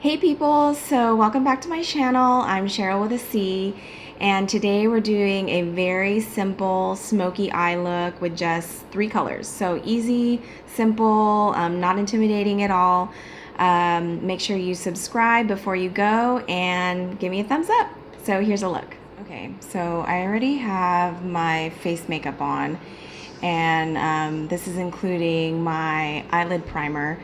Hey people, so welcome back to my channel. I'm Cheryl with a C, and today we're doing a very simple smoky eye look with just 3 colors. So easy, simple, not intimidating at all. Make sure you subscribe before you go and give me a thumbs up. So here's a look. Okay, so I already have my face makeup on, and this is including my eyelid primer.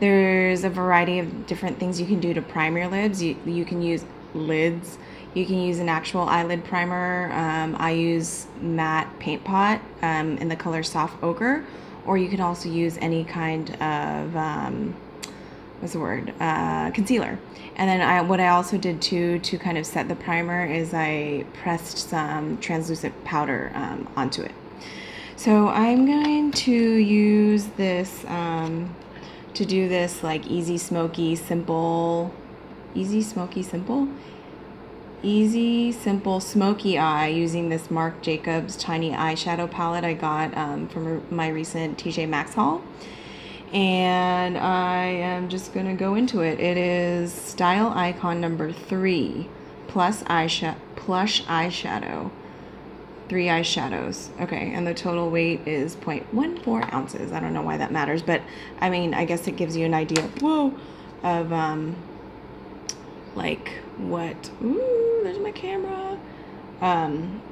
There's a variety of different things you can do to prime your lids. You can use lids. You can use an actual eyelid primer. I use matte paint pot in the color Soft Ochre, or you can also use any kind of concealer. And then what I also did too to kind of set the primer is I pressed some translucent powder onto it. So I'm going to use this to do this like easy smoky simple smoky eye using this Marc Jacobs tiny eyeshadow palette I got from my recent TJ Maxx haul. And I am just gonna go into it. It is Style Icon number 3 plush eyeshadow. 3 eyeshadows. Okay, and the total weight is 0.14 ounces. I don't know why that matters, but I mean, I guess it gives you an idea, of like what, ooh, there's my camera.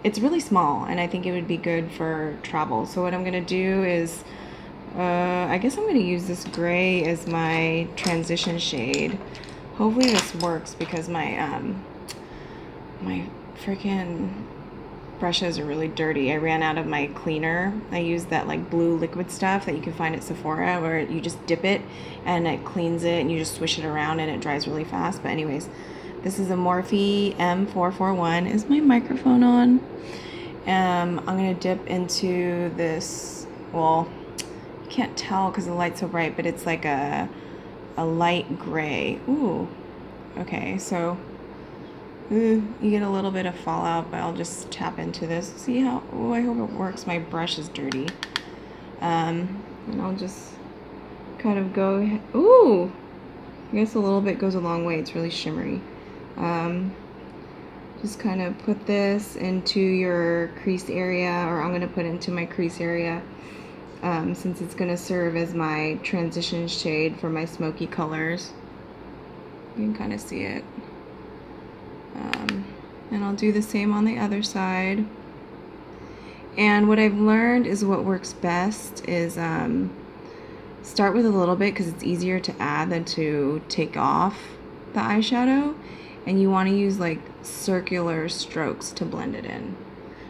It's really small, and I think it would be good for travel. So what I'm gonna do is, I guess I'm gonna use this gray as my transition shade. Hopefully this works because my freaking brushes are really dirty. I ran out of my cleaner. I used that like blue liquid stuff that you can find at Sephora where you just dip it and it cleans it and you just swish it around and it dries really fast. But anyways, this is a Morphe M441. Is my microphone on? I'm gonna dip into this, well, you can't tell because the light's so bright, but it's like a light gray. Ooh, okay, so you get a little bit of fallout, but I'll just tap into this. See how, oh, I hope it works. My brush is dirty. And I'll just kind of go, ooh, I guess a little bit goes a long way. It's really shimmery. Just kind of put this into your crease area, or I'm going to put it into my crease area, since it's going to serve as my transition shade for my smoky colors. You can kind of see it. And I'll do the same on the other side. And what I've learned is what works best is start with a little bit because it's easier to add than to take off the eyeshadow, and you want to use like circular strokes to blend it in.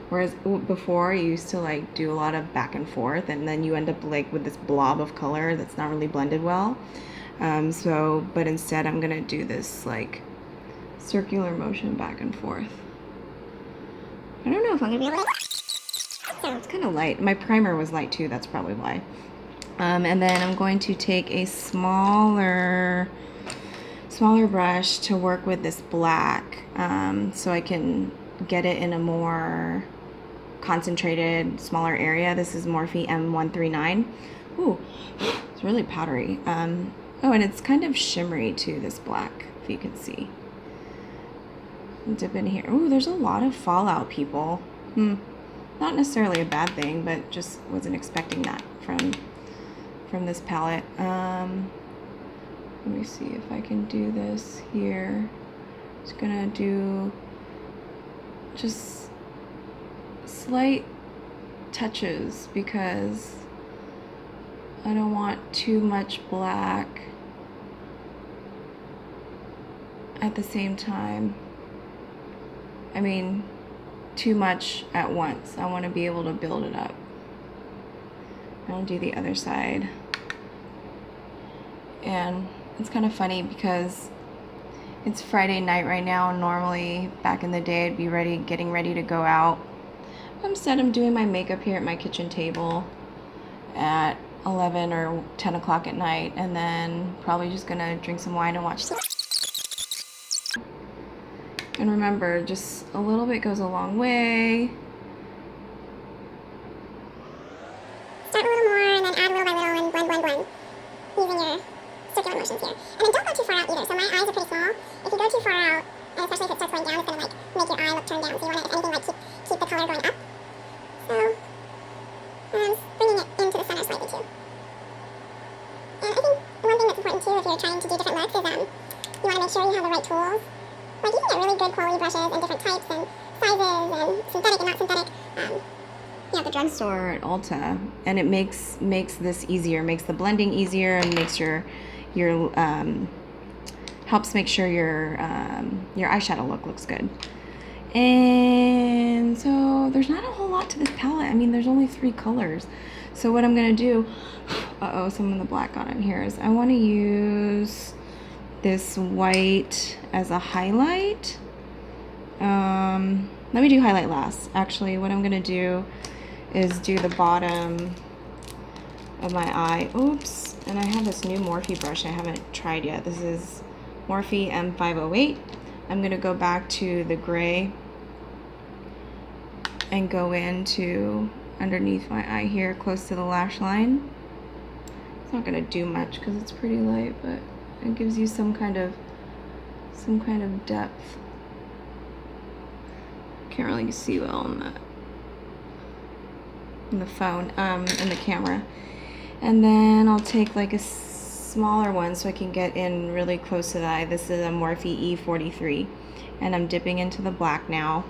Whereas before you used to like do a lot of back and forth, and then you end up like with this blob of color that's not really blended well. But instead I'm gonna do this like circular motion back and forth. I don't know if I'm gonna be able to. It's kind of light. My primer was light too, that's probably why. And then I'm going to take a smaller brush to work with this black, so I can get it in a more concentrated, smaller area. This is Morphe M139. Ooh, it's really powdery. Oh, and it's kind of shimmery too, this black, if you can see. Dip in here. Ooh, there's a lot of fallout, people. Not necessarily a bad thing, but just wasn't expecting that from this palette. Let me see if I can do this here. Just gonna do just slight touches because I don't want too much black at the same time. I mean, too much at once. I want to be able to build it up. I'll do the other side. And it's kind of funny because it's Friday night right now. Normally, back in the day, I'd be getting ready to go out. Instead, I'm doing my makeup here at my kitchen table at 11 or 10 o'clock at night, and then probably just gonna drink some wine and watch. And remember, just a little bit goes a long way. Start a little more and then add little by little and blend, using your circular motions here. And then don't go too far out either. So my eyes are to do different looks is you want to make sure you have the right tools. Like you can get really good quality brushes in different types and sizes and synthetic and not synthetic. At the drugstore at Ulta, and it makes this easier, makes the blending easier, and makes your helps make sure your eyeshadow look looks good. And so there's not a whole lot to this palette. I mean, there's only 3 colors. So what I'm gonna do, some of the black got in here, is I want to use this white as a highlight. Let me do highlight last. Actually, what I'm gonna do is do the bottom of my eye. Oops, and I have this new Morphe brush I haven't tried yet. This is Morphe M508. I'm gonna go back to the gray and go into underneath my eye here, close to the lash line. It's not gonna do much because it's pretty light, but it gives you some kind of depth. Can't really see well on that. In the phone, in the camera. And then I'll take like a smaller one so I can get in really close to the eye. This is a Morphe E43. And I'm dipping into the black now,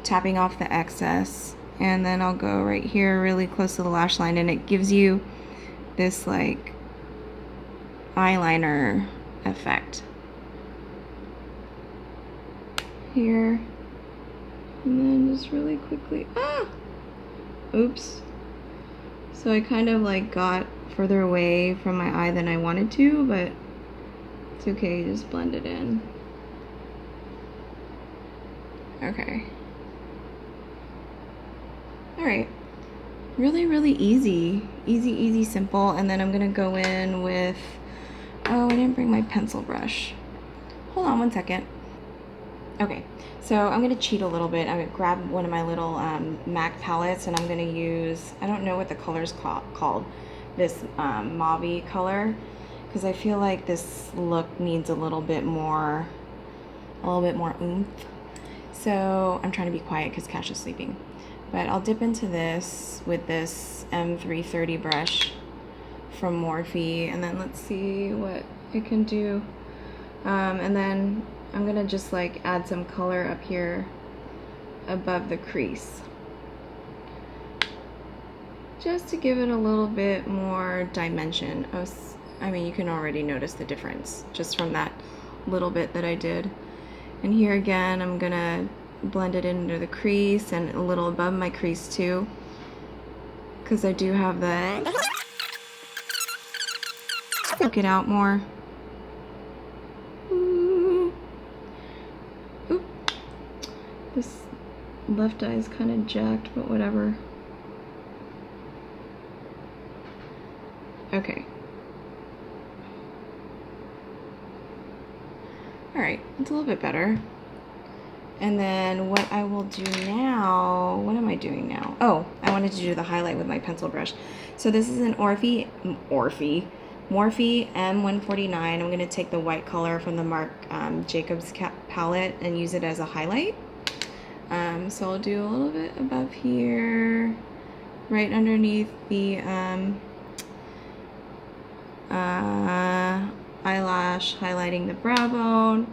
tapping off the excess. And then I'll go right here really close to the lash line, and it gives you this like eyeliner effect. Here. And then just really quickly, oops. So I kind of like got further away from my eye than I wanted to, but it's okay, just blend it in. Okay. Alright. Really, really easy. Easy, simple. And then I'm gonna go in with, I didn't bring my pencil brush. Hold on one second. Okay, so I'm gonna cheat a little bit. I'm gonna grab one of my little MAC palettes, and I'm gonna use, I don't know what the color's called, this mauve color, because I feel like this look needs a little bit more oomph. So I'm trying to be quiet because Cash is sleeping. But I'll dip into this with this M330 brush from Morphe, and then let's see what it can do. And then I'm gonna just like add some color up here above the crease, just to give it a little bit more dimension. I mean, you can already notice the difference just from that little bit that I did. And here again, I'm gonna blend it into the crease and a little above my crease too, because I do have the look it out more. This left eye is kind of jacked, but whatever. Okay. Alright, it's a little bit better. And then what I will do now, what am I doing now? Oh, I wanted to do the highlight with my pencil brush. So this is an Morphe M149. I'm going to take the white color from the Marc Jacobs palette and use it as a highlight. So I'll do a little bit above here, right underneath the eyelash, highlighting the brow bone,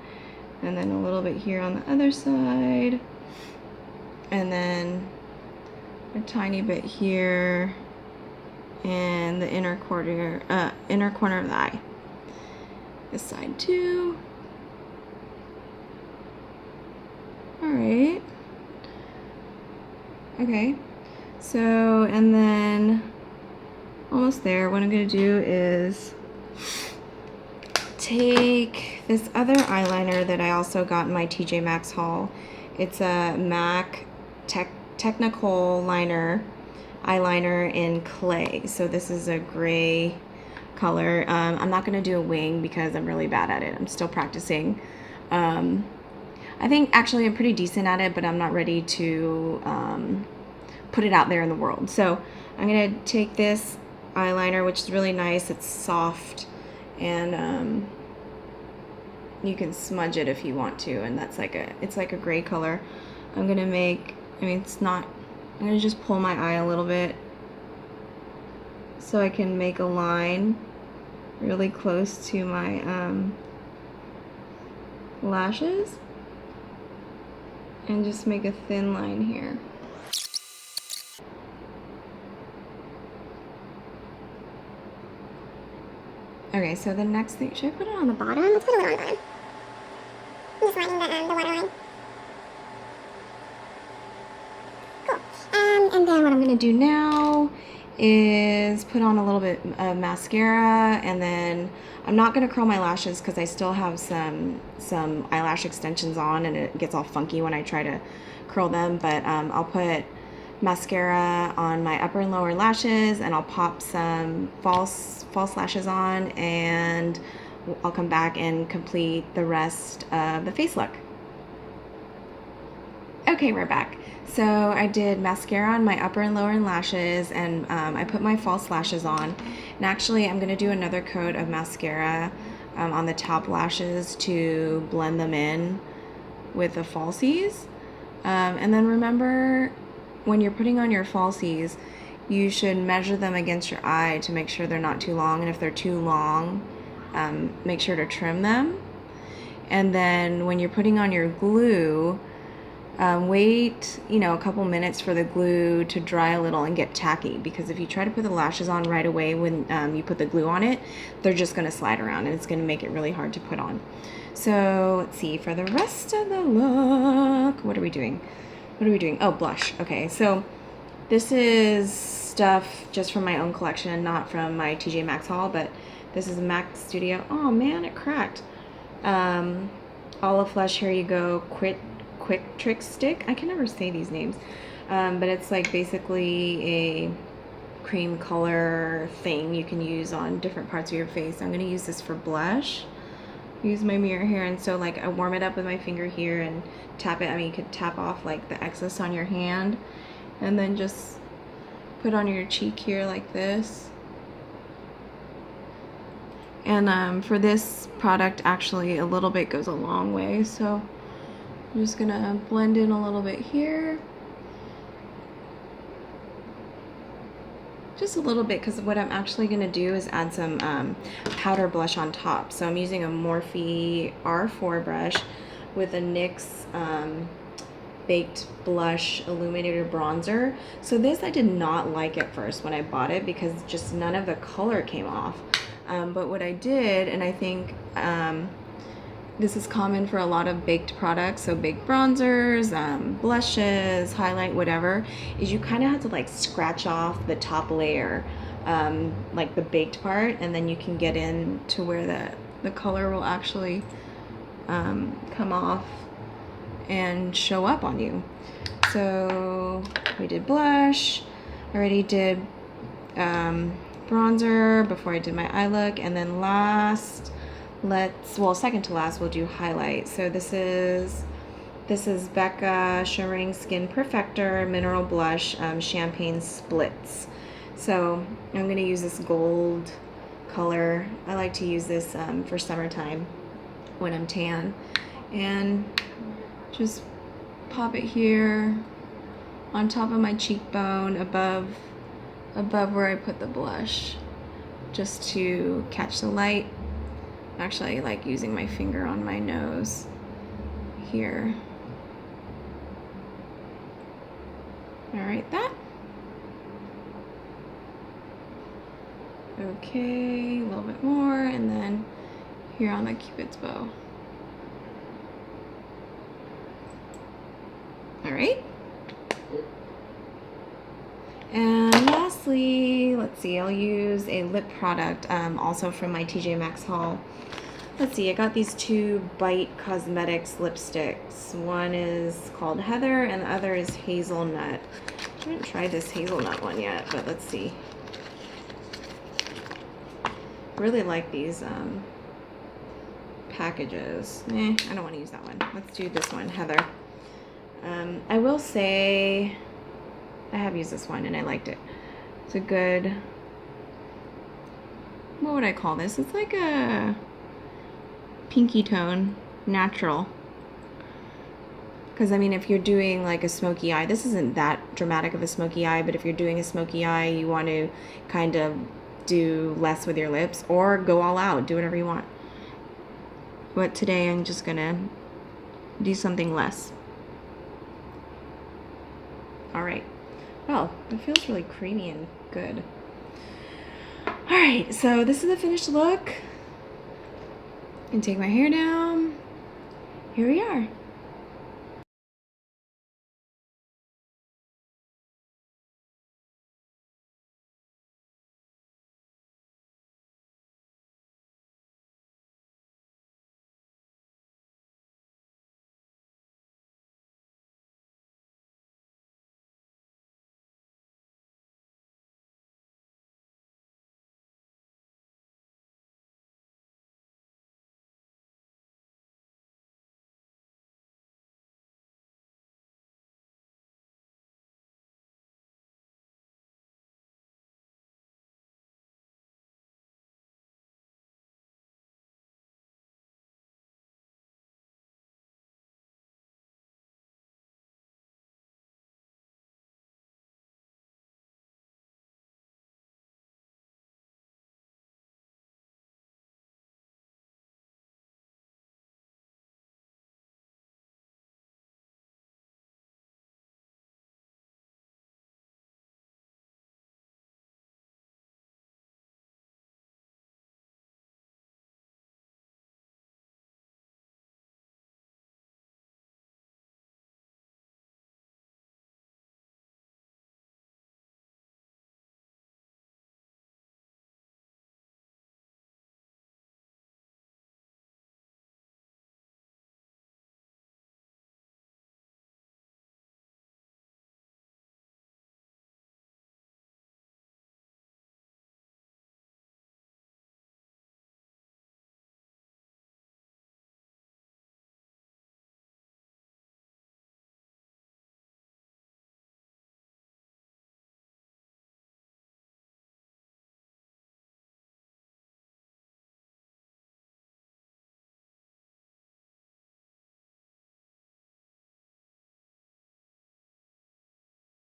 and then a little bit here on the other side, and then a tiny bit here, and the inner corner of the eye. This side too. All right. Okay, so, and then almost there. What I'm going to do is take this other eyeliner that I also got in my TJ Maxx haul. It's a MAC Technical eyeliner in clay. So this is a gray color. I'm not going to do a wing because I'm really bad at it. I'm still practicing. I think actually I'm pretty decent at it, but I'm not ready to put it out there in the world. So I'm gonna take this eyeliner, which is really nice. It's soft, and you can smudge it if you want to, and it's like a gray color. I'm gonna just pull my eye a little bit so I can make a line really close to my lashes and just make a thin line here. Okay, so the next thing, should I put it on the bottom? Let's put a little on the bottom. I'm just lining the waterline. Cool. And then what I'm gonna do now is put on a little bit of mascara, and then I'm not gonna curl my lashes because I still have some eyelash extensions on, and it gets all funky when I try to curl them. But I'll put mascara on my upper and lower lashes, and I'll pop some false lashes on, and I'll come back and complete the rest of the face look. Okay, we're back. So I did mascara on my upper and lower lashes, and I put my false lashes on. And actually, I'm going to do another coat of mascara on the top lashes to blend them in with the falsies. And then remember, when you're putting on your falsies, you should measure them against your eye to make sure they're not too long. And if they're too long, make sure to trim them. And then when you're putting on your glue, wait, a couple minutes for the glue to dry a little and get tacky, because if you try to put the lashes on right away when you put the glue on it, they're just going to slide around and it's going to make it really hard to put on. So let's see, for the rest of the look, what are we doing? Oh, blush. Okay, so this is stuff just from my own collection, not from my TJ Maxx haul, but this is a Mac Studio. Oh man, it cracked. Olive Flesh, here you go, quick trick stick. I can never say these names, but it's like basically a cream color thing you can use on different parts of your face. I'm gonna use this for blush. Use my mirror here, and so like I warm it up with my finger here and tap it. I mean, you could tap off like the excess on your hand and then just put on your cheek here like this. And for this product, actually a little bit goes a long way, so I'm just gonna blend in a little bit here. Just a little bit, because what I'm actually gonna do is add some powder blush on top. So I'm using a Morphe R4 brush with a NYX Baked Blush Illuminator Bronzer. So this I did not like at first when I bought it, because just none of the color came off. But what I did, and I think this is common for a lot of baked products, so baked bronzers, blushes, highlight, whatever, is you kind of have to like scratch off the top layer, like the baked part, and then you can get in to where the color will actually come off and show up on you. So we did blush, I already did bronzer before I did my eye look, and then second to last, we'll do highlight. So this is Becca Shimmering Skin Perfector Mineral Blush Champagne Splits. So I'm going to use this gold color. I like to use this for summertime when I'm tan, and just pop it here on top of my cheekbone, above where I put the blush, just to catch the light. Actually, I like using my finger on my nose here. All right, that. Okay, a little bit more, and then here on the Cupid's bow. All right. And lastly, let's see, I'll use a lip product, also from my TJ Maxx haul. Let's see, I got these two Bite Cosmetics lipsticks. One is called Heather and the other is Hazelnut. I haven't tried this hazelnut one yet, but let's see. Really like these packages. I don't want to use that one. Let's do this one, Heather. I will say I have used this one and I liked it. It's a good, what would I call this? It's like a pinky tone, natural. Because I mean, if you're doing like a smoky eye, this isn't that dramatic of a smoky eye, but if you're doing a smoky eye, you want to kind of do less with your lips or go all out, do whatever you want. But today I'm just gonna do something less. All right. Well, it feels really creamy and good. All right, so this is the finished look. And take my hair down. Here we are.